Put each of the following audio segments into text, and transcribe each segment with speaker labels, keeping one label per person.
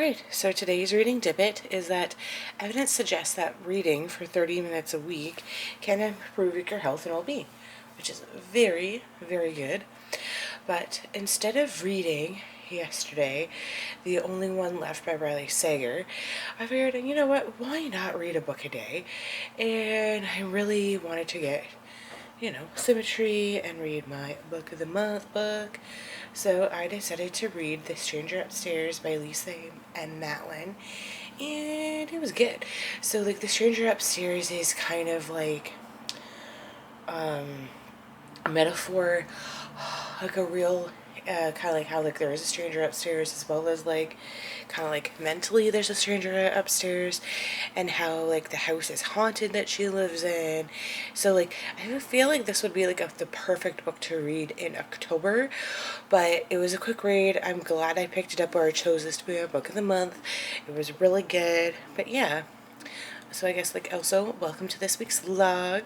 Speaker 1: Alright, so today's reading Dippit is that evidence suggests that reading for 30 minutes a week can improve your health and well-being, which is very, very good. But instead of reading yesterday, The Only One Left by Riley Sager, I figured, you know what, why not read a book a day? And I really wanted to get symmetry and read my book of the month book. So I decided to read The Stranger Upstairs by Lisa and Matlin, and it was good. So The Stranger Upstairs is kind of like a metaphor, like a real kind of like how there is a stranger upstairs, as well as kind of mentally there's a stranger upstairs, and how the house is haunted that she lives in. So I feel like this would be the perfect book to read in October, but it was a quick read. I'm glad I picked it up, or I chose this to be my book of the month. It was really good. But yeah, so I guess also welcome to this week's vlog,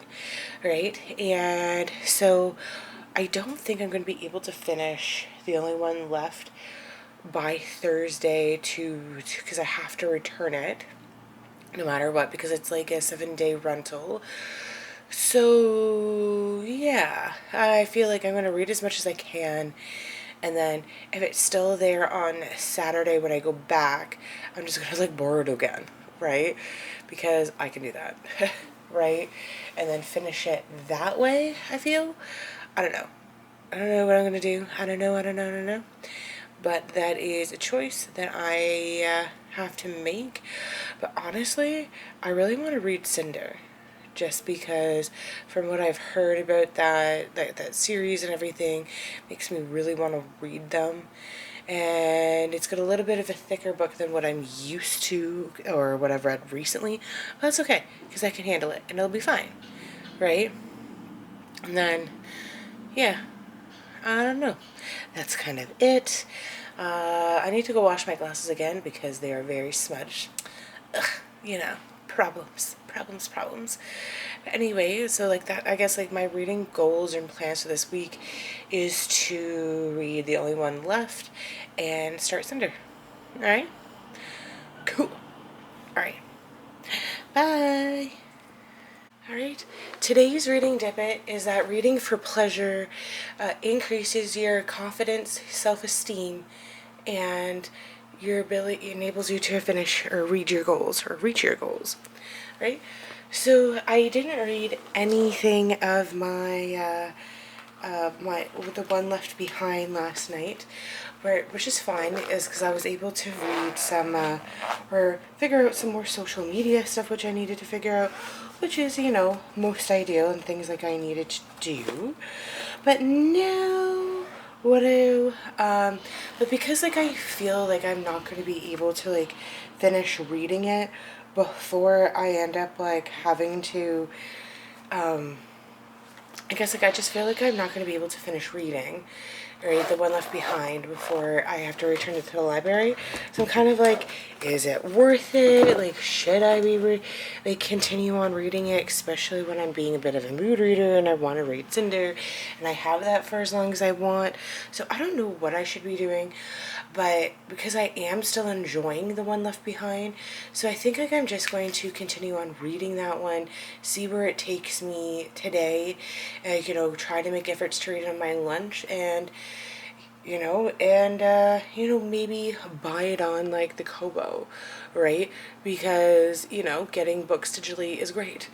Speaker 1: right? And so I don't think I'm going to be able to finish The Only One Left by Thursday because I have to return it no matter what, because it's a 7-day rental. So yeah, I feel like I'm going to read as much as I can, and then if it's still there on Saturday when I go back, I'm just going to borrow it again, right? Because I can do that, right? And then finish it that way, I feel. I don't know. I don't know what I'm going to do. I don't know. But that is a choice that I have to make. But honestly, I really want to read Cinder. Just because from what I've heard about that series and everything, makes me really want to read them. And it's got a little bit of a thicker book than what I'm used to or what I've read recently. But that's okay, because I can handle it and it'll be fine, right? And then, yeah, I don't know. That's kind of it. I need to go wash my glasses again because they are very smudged. Ugh, problems. But anyway, so that, I guess my reading goals and plans for this week is to read The Only One Left and start Cinder. Alright? Cool. Alright. Bye. Alright, today's reading Dippit is that reading for pleasure increases your confidence, self-esteem, and your ability, enables you to finish or read your goals or reach your goals, right? So I didn't read anything of my the one left behind last night, which is fine, is because I was able to read some or figure out some more social media stuff which I needed to figure out, which is most ideal and things I needed to do. But now but because I feel I'm not going to be able to finish reading it before I end up having to I guess I just feel I'm not going to be able to finish reading, right, The One Left Behind before I have to return it to the library. So I'm kind of is it worth it? Should I be continue on reading it, especially when I'm being a bit of a mood reader and I want to read Cinder, and I have that for as long as I want. So I don't know what I should be doing, but because I am still enjoying The One Left Behind, so I think I'm just going to continue on reading that one, see where it takes me today, try to make efforts to read on my lunch, and maybe buy it on the Kobo, right? Because getting books digitally is great.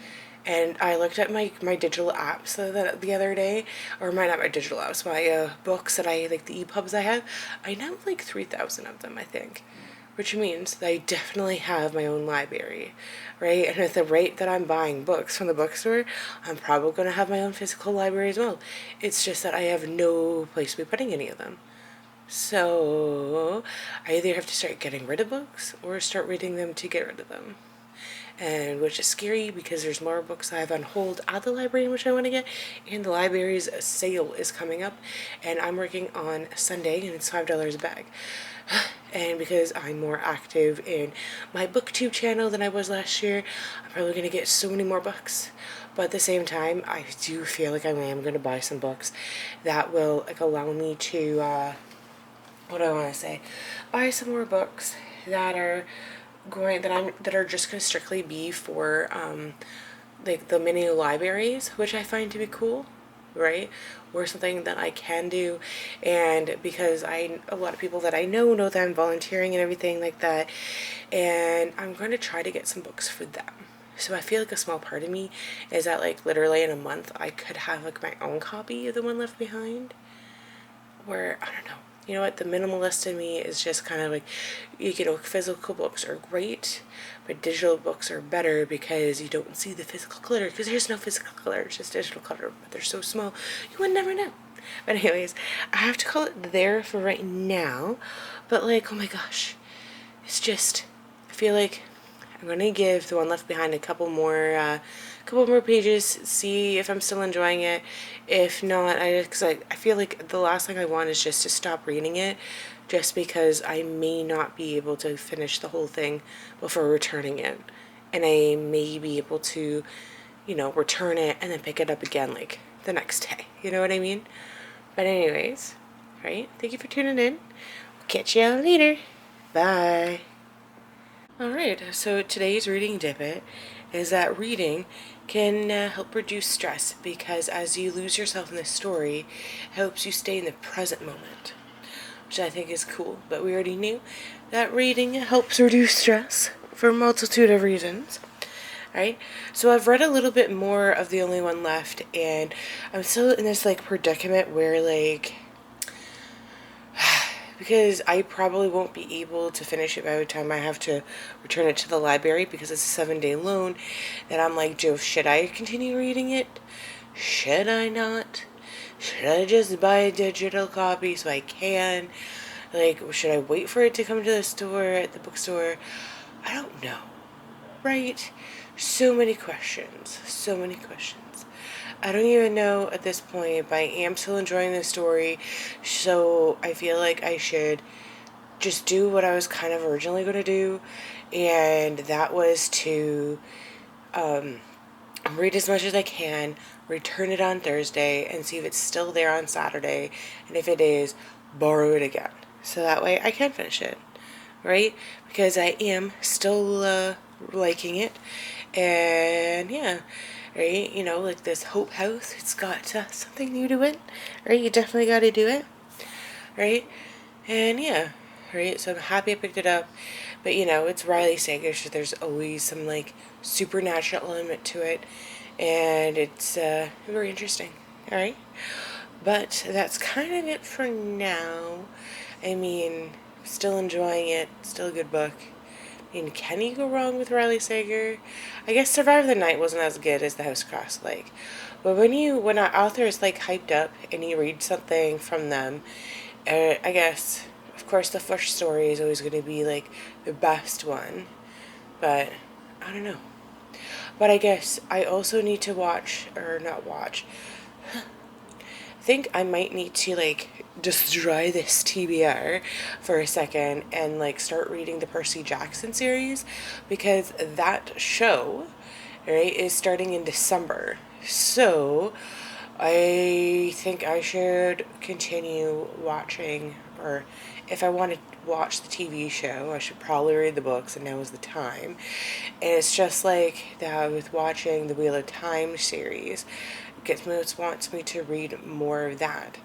Speaker 1: And I looked at my digital apps the other day, or not my digital apps, my books that the EPUBs I have. I now have 3,000 of them, I think, which means that I definitely have my own library, right? And at the rate that I'm buying books from the bookstore, I'm probably going to have my own physical library as well. It's just that I have no place to be putting any of them. So I either have to start getting rid of books or start reading them to get rid of them. And which is scary because there's more books I have on hold at the library which I want to get, and the library's sale is coming up, and I'm working on Sunday and it's $5 a bag. And because I'm more active in my BookTube channel than I was last year, I'm probably going to get so many more books. But at the same time, I do feel I am going to buy some books that will allow me to what do I want to say? Buy some more books that are that are just going to strictly be for like the mini libraries, which I find to be cool, right? Or something that I can do. And because a lot of people that I know that I'm volunteering and everything like that, and I'm going to try to get some books for them. So I feel like a small part of me is that like literally in a month I could have like my own copy of The One Left Behind, where I don't know. You know what? The minimalist in me is just kind of like, you know, physical books are great, but digital books are better because you don't see the physical clutter. Because there's no physical clutter, it's just digital clutter. But they're so small, you would never know. But anyways, I have to call it there for right now. But like, oh my gosh, it's just, I feel like I'm gonna give The One Left Behind a couple more pages, see if I'm still enjoying it. If not, because I feel like the last thing I want is just to stop reading it, just because I may not be able to finish the whole thing before returning it, and I may be able to, you know, return it and then pick it up again like the next day. You know what I mean? But anyways, right? Thank you for tuning in. Catch you all later. Bye. Alright, so today's reading Dippit is that reading can help reduce stress, because as you lose yourself in the story, it helps you stay in the present moment, which I think is cool. But we already knew that reading helps reduce stress for a multitude of reasons. Right? So I've read a little bit more of The Only One Left, and I'm still in this like predicament where like, because I probably won't be able to finish it by the time I have to return it to the library, because it's a 7-day loan, that I'm like, Joe, should I continue reading it? Should I not? Should I just buy a digital copy so I can? Like, should I wait for it to come to the store, at the bookstore? I don't know. Right? So many questions. So many questions. I don't even know at this point, but I am still enjoying the story, so I feel like I should just do what I was kind of originally going to do, and that was to read as much as I can, return it on Thursday, and see if it's still there on Saturday, and if it is, borrow it again. So that way I can finish it, right? Because I am still liking it, and yeah. Right, you know, like this Hope House, it's got something new to it, right? You definitely got to do it, right? And yeah, right, so I'm happy I picked it up, but you know, it's Riley Sager, so there's always some like supernatural element to it, and it's very interesting, alright? But that's kind of it for now. I mean, still enjoying it, still a good book. I mean, can you go wrong with Riley Sager? I guess Survive the Night wasn't as good as The House Across the Lake. But when an author is like hyped up and you read something from them, I guess, of course, the first story is always going to be like the best one. But I don't know. But I guess I also need to watch, or not watch. I think I might need to like destroy this TBR for a second and like start reading the Percy Jackson series, because that show, right, is starting in December. So I think I should continue watching, or if I want to watch the TV show, I should probably read the books, and now is the time. And it's just like that with watching the Wheel of Time series. Wants me to read more of that.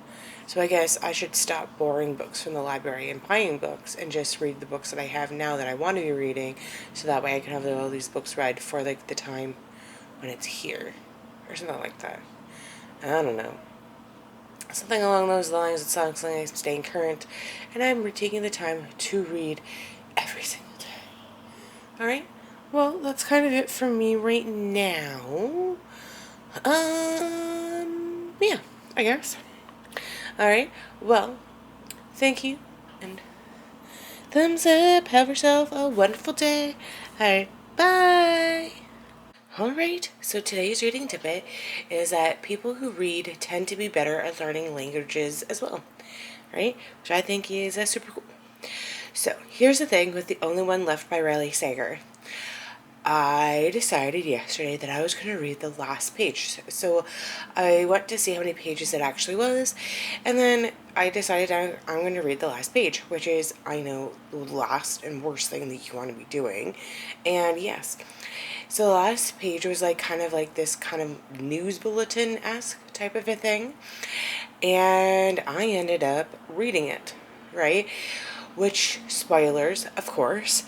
Speaker 1: So I guess I should stop borrowing books from the library and buying books, and just read the books that I have now that I want to be reading, so that way I can have all these books read for like the time when it's here, or something like that. I don't know. Something along those lines. It sounds like I'm staying current, and I'm taking the time to read every single day. Alright? Well, that's kind of it for me right now. Yeah, I guess. Alright, well, thank you, and thumbs up, have yourself a wonderful day. Alright, bye! Alright, so today's reading tidbit is that people who read tend to be better at learning languages as well, right? Which I think is super cool. So, here's the thing with The Only One Left by Riley Sager. I decided yesterday that I was going to read the last page. So I went to see how many pages it actually was, and then I decided I'm going to read the last page, which is, I know, the last and worst thing that you want to be doing. And yes, so the last page was like kind of like this kind of news bulletin-esque type of a thing, and I ended up reading it, right? Which, spoilers, of course.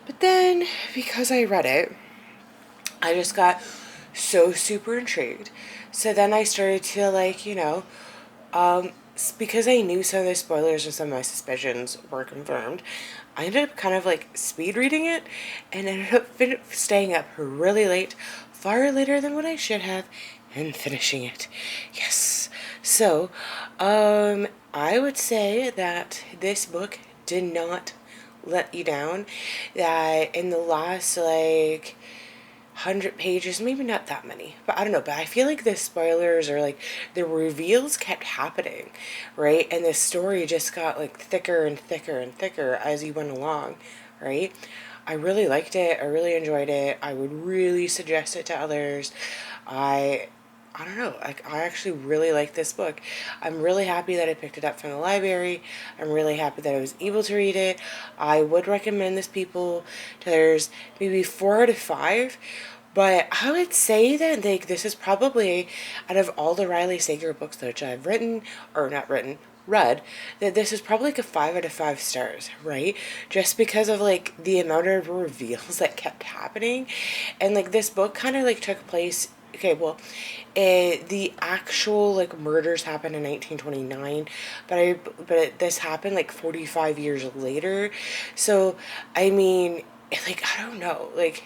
Speaker 1: But then, because I read it, I just got so super intrigued. So then I started to, like, because I knew some of the spoilers and some of my suspicions were confirmed, I ended up kind of like speed reading it and ended up staying up really late, far later than what I should have, and finishing it. Yes. So, I would say that this book did not let you down. That in the last, like, 100 pages, maybe not that many, but I don't know, but I feel like the spoilers or like the reveals kept happening, right? And the story just got like thicker and thicker and thicker as you went along, right? I really liked it. I really enjoyed it. I would really suggest it to others. I I don't know. I actually really like this book. I'm really happy that I picked it up from the library. I'm really happy that I was able to read it. I would recommend this people to others, maybe 4 out of 5. But I would say that like this is probably, out of all the Riley Sager books that I've written, or not written, read, that this is probably like a 5 out of 5 stars, right? Just because of like the amount of reveals that kept happening. And like this book kind of like took place, okay, well, the actual like murders happened in 1929, but this happened like 45 years later. So I mean, like, I don't know, like,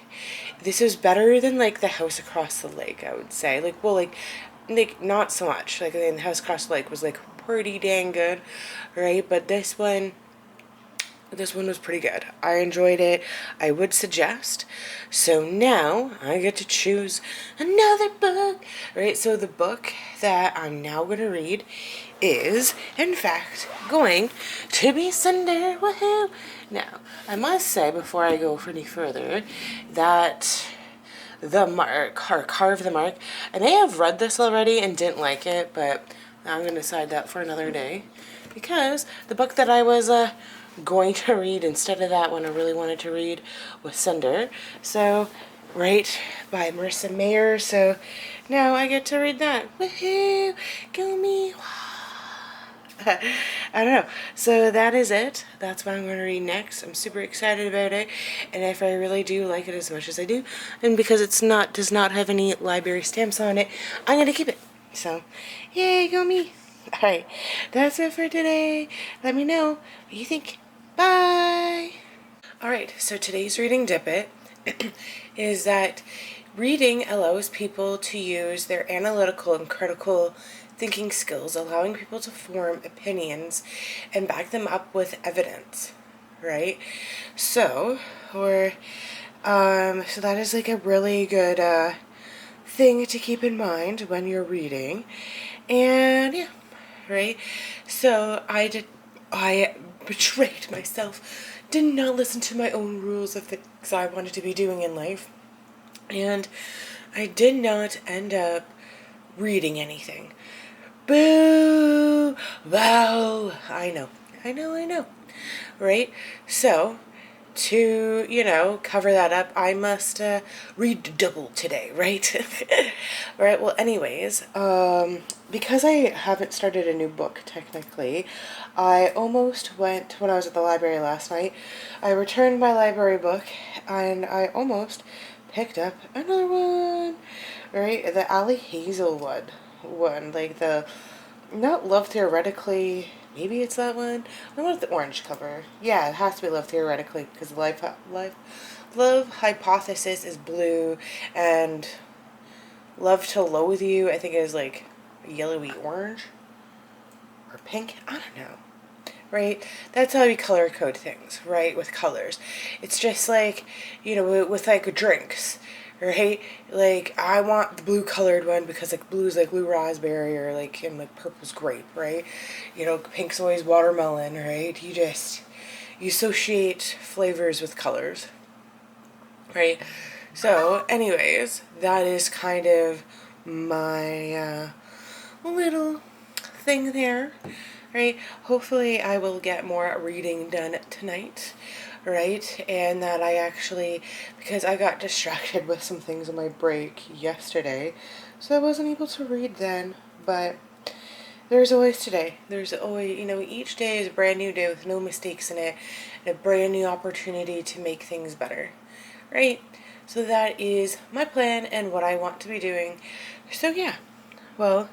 Speaker 1: this is better than like the house across the lake, I would say. Like, well, like not so much. Like, the house across the lake was like pretty dang good, right? But this one was pretty good. I enjoyed it. I would suggest. So now I get to choose another book. Right? So the book that I'm now going to read is, in fact, going to be Cinder. Woohoo! Now, I must say before I go any further that the mark, or Carve the Mark, I may have read this already and didn't like it, but I'm going to decide that for another day. Because the book that I was going to read instead of that one I really wanted to read was Cinder. So, right, by Marissa Mayer. So now I get to read that. Woohoo! Go me! I don't know. So that is it. That's what I'm going to read next. I'm super excited about it, and if I really do like it as much as I do, and because it's not does not have any library stamps on it, I'm going to keep it. So, yay, go me! All right, that's it for today. Let me know what you think. Bye. All right. So today's reading Dippit is that reading allows people to use their analytical and critical thinking skills, allowing people to form opinions and back them up with evidence, right? So, so that is like a really good thing to keep in mind when you're reading, and yeah, right. So I betrayed myself, did not listen to my own rules of things I wanted to be doing in life, and I did not end up reading anything. Boo! Wow! I know. Right? So, to, cover that up, I must read double today, right? Right, well, anyways, because I haven't started a new book, technically, I almost went, when I was at the library last night, I returned my library book, and I almost picked up another one, right? The Ali Hazelwood one, like the, not Love Theoretically, maybe it's that one. I want the orange cover. Yeah, it has to be Love Theoretically, because Love Hypothesis is blue, and Love to Loathe You, I think, is like yellowy orange or pink. I don't know. Right? That's how we color code things, right? With colors. It's just like, with like drinks, right? Like, I want the blue colored one because like blue's like blue raspberry, or like, and like purple's grape, right? Pink's always watermelon, right? You associate flavors with colors, right? So anyways, that is kind of my little thing there, right? Hopefully I will get more reading done tonight, right? And that I actually, because I got distracted with some things on my break yesterday, so I wasn't able to read then, but there's always today. There's always, each day is a brand new day with no mistakes in it, and a brand new opportunity to make things better, right? So that is my plan and what I want to be doing. So yeah, well,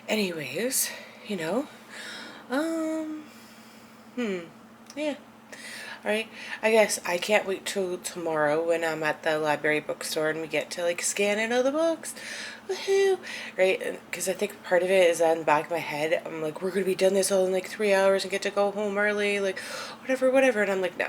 Speaker 1: anyways, you know, um, yeah. Right? I guess I can't wait till tomorrow when I'm at the library bookstore and we get to like scan in all the books. Woohoo! Right? Because I think part of it is in the back of my head. I'm like, we're going to be done this all in like 3 hours and get to go home early, like whatever, whatever. And I'm like, no,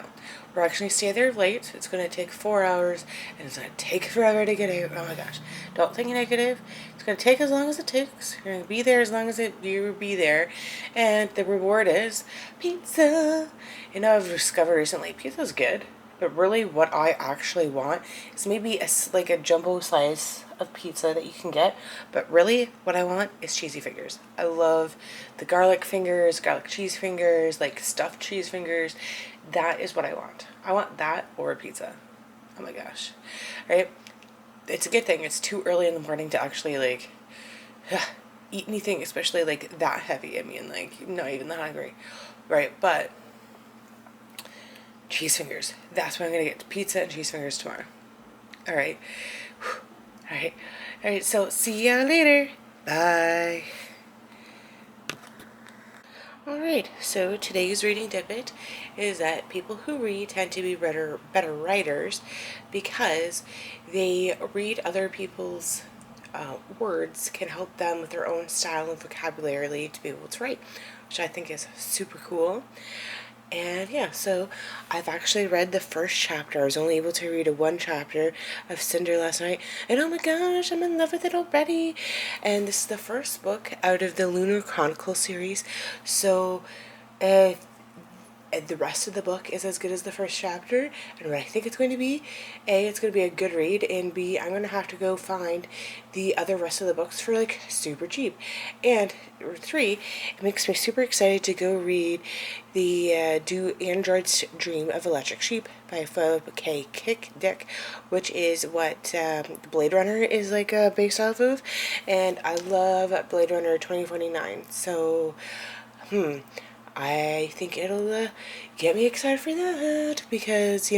Speaker 1: we're actually stay there late. It's going to take 4 hours and it's going to take forever to get out. Oh my gosh. Don't think negative. It's going to take as long as it takes. You're going to be there as long as you be there. And the reward is pizza. I've discovered recently pizza's good. But really what I actually want is maybe like a jumbo slice of pizza that you can get. But really what I want is cheesy fingers. I love the garlic fingers, garlic cheese fingers, like stuffed cheese fingers. That is what I want. I want that or a pizza. Oh my gosh. Right? It's a good thing it's too early in the morning to actually like eat anything, especially like that heavy. I mean, like not even that hungry, right? But cheese fingers. That's what I'm gonna get. Pizza and cheese fingers tomorrow. All right. All right. All right. So see ya later. Bye. Alright, so today's reading tidbit is that people who read tend to be better writers because they read other people's words, can help them with their own style and vocabulary to be able to write, which I think is super cool. And yeah, so I've actually read the first chapter. I was only able to read one chapter of Cinder last night. And oh my gosh, I'm in love with it already. And this is the first book out of the Lunar Chronicle series. So the rest of the book is as good as the first chapter, and what I think it's going to be, A, it's going to be a good read, and B, I'm going to have to go find the other rest of the books for like super cheap. And 3, it makes me super excited to go read the Do Androids Dream of Electric Sheep by Philip K. Dick, which is what Blade Runner is like based off of, and I love Blade Runner 2049, so I think it'll get me excited for that because,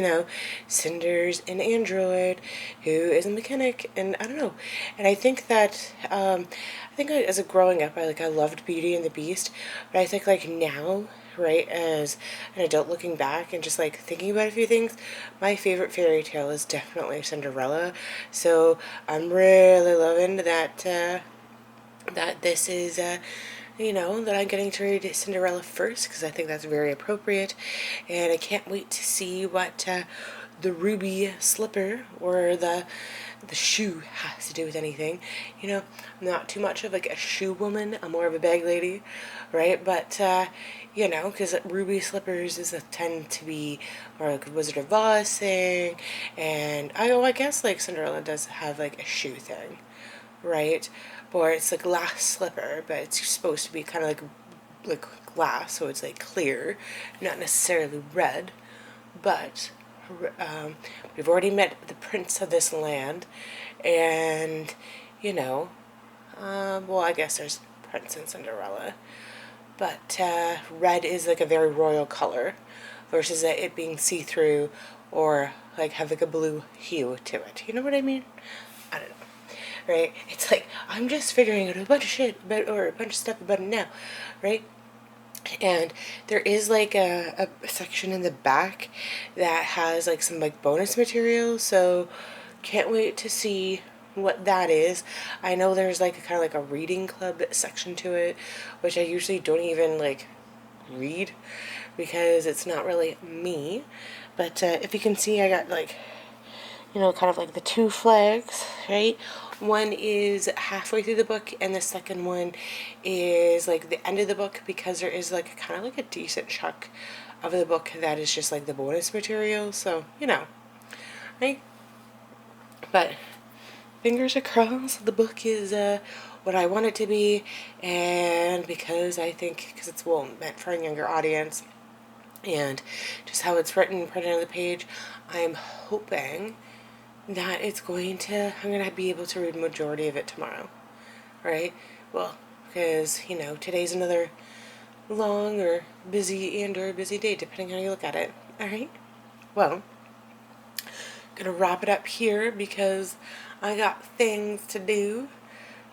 Speaker 1: Cinder's an android who is a mechanic, and I don't know. And I think that, as a growing up, I loved Beauty and the Beast, but I think like now, right, as an adult looking back and just like thinking about a few things, my favorite fairy tale is definitely Cinderella. So I'm really loving that this is that I'm getting to read Cinderella first because I think that's very appropriate, and I can't wait to see what the ruby slipper or the shoe has to do with anything. I'm not too much of like a shoe woman. I'm more of a bag lady, right? But because ruby slippers tend to be more like a Wizard of Oz thing, and I guess like Cinderella does have like a shoe thing, right? Or it's a glass slipper, but it's supposed to be kind of like glass, so it's like clear, not necessarily red. But we've already met the prince of this land, and I guess there's Prince and Cinderella, but red is like a very royal color, versus it being see-through or like have like a blue hue to it. You know what I mean? I don't know. Right? It's like I'm just figuring out a bunch of shit or a bunch of stuff about it now, right? And there is like a section in the back that has like some like bonus material, so can't wait to see what that is. I know there's like a kind of like a reading club section to it, which I usually don't even like read because it's not really me. But if you can see, I got like kind of like the 2 flags, right? One is halfway through the book, and the second one is like the end of the book, because there is like kind of like a decent chunk of the book that is just like the bonus material. So, right? But fingers are crossed. The book is what I want it to be, and because I think it's meant for a younger audience, and just how it's written, printed on the page, I'm hoping that I'm gonna be able to read majority of it tomorrow, right? Well, because today's another long or busy day, depending how you look at it. All right. Well, gonna wrap it up here because I got things to do.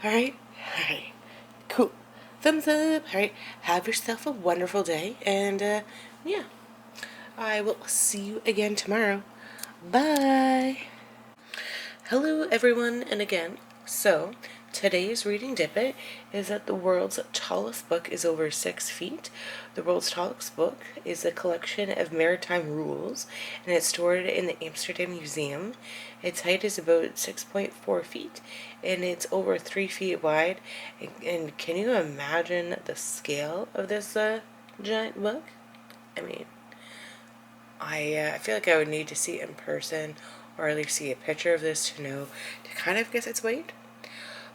Speaker 1: All right. All right. Cool. Thumbs up. All right. Have yourself a wonderful day, and yeah, I will see you again tomorrow. Bye. Hello, everyone, and again. So, today's reading Dippit is that the world's tallest book is over 6 feet. The world's tallest book is a collection of maritime rules, and it's stored in the Amsterdam Museum. Its height is about 6.4 feet, and it's over 3 feet wide. And can you imagine the scale of this giant book? I mean, I feel like I would need to see it in person, or at least see a picture of this to kind of guess its weight.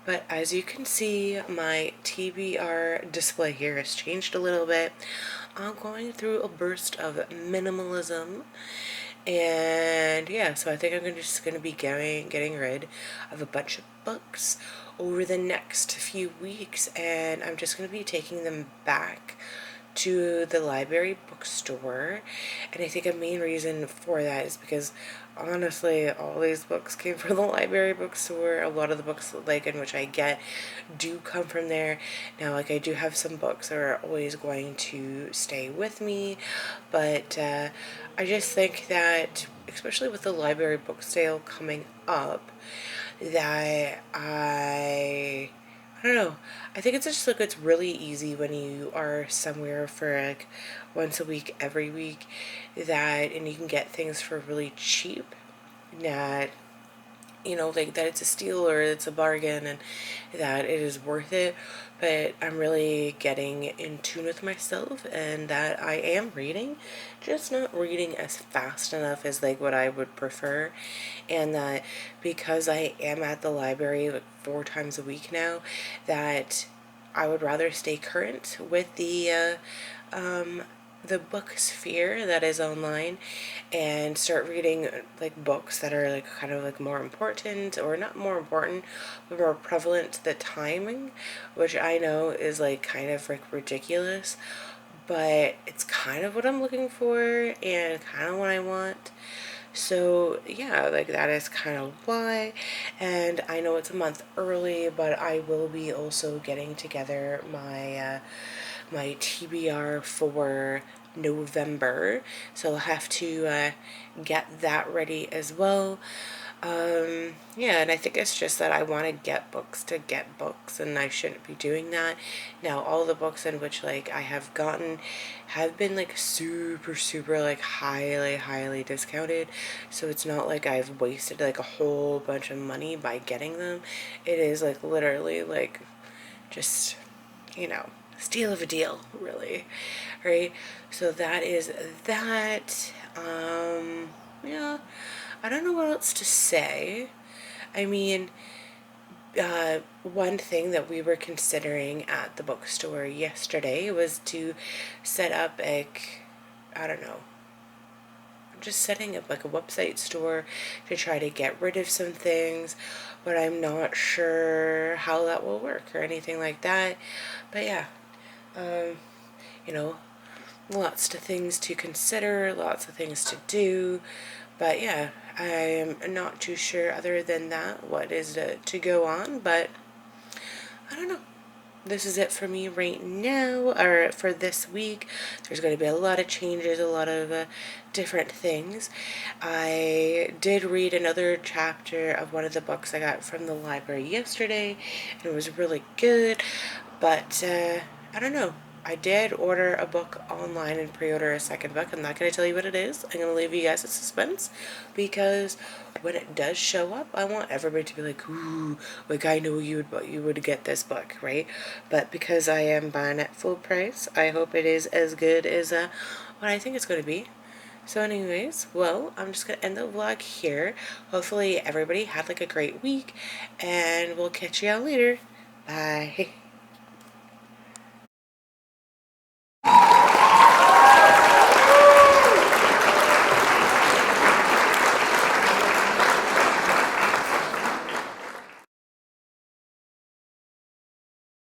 Speaker 1: But as you can see, my TBR display here has changed a little bit. I'm going through a burst of minimalism, and yeah, so I think I'm just going to be getting rid of a bunch of books over the next few weeks, and I'm just going to be taking them back to the library bookstore. And I think a main reason for that is because honestly all these books came from the library bookstore. A lot of the books in which I get do come from there. Now I do have some books that are always going to stay with me, but I just think that especially with the library book sale coming up, that I don't know. I think it's just it's really easy when you are somewhere for once a week, every week, and you can get things for really cheap, that that it's a steal or it's a bargain, and that it is worth it. But I'm really getting in tune with myself, and that I am reading, just not reading as fast enough as what I would prefer. And that because I am at the library 4 times a week now, that I would rather stay current with the book sphere that is online, and start reading books that are kind of more important, or not more important, but more prevalent to the timing, which I know is kind of ridiculous, but it's kind of what I'm looking for and kind of what I want. So yeah, that is kind of why. And I know it's a month early, but I will be also getting together my TBR for November, so I'll have to get that ready as well. Yeah, and I think it's just that I want to get books to get books, and I shouldn't be doing that. Now, all the books in which I have gotten have been super highly discounted, so it's not I've wasted a whole bunch of money by getting them. It is literally just steal of a deal, really, right? So that is that. Yeah, I don't know what else to say. I mean, one thing that we were considering at the bookstore yesterday was to set up I don't know, just setting up a website store to try to get rid of some things, but I'm not sure how that will work or anything like that. But yeah, um, you know, lots of things to consider, lots of things to do. But yeah, I am not too sure other than that what is to go on, but I don't know. This is it for me right now, or for this week. There's going to be a lot of changes, a lot of different things. I did read another chapter of one of the books I got from the library yesterday, and it was really good, but I don't know. I did order a book online and pre-order a second book. I'm not going to tell you what it is. I'm going to leave you guys in suspense, because when it does show up, I want everybody to be like, ooh, I know you would get this book, right? But because I am buying at full price, I hope it is as good as what I think it's going to be. So anyways, well, I'm just going to end the vlog here. Hopefully everybody had like a great week, and we'll catch you all later. Bye.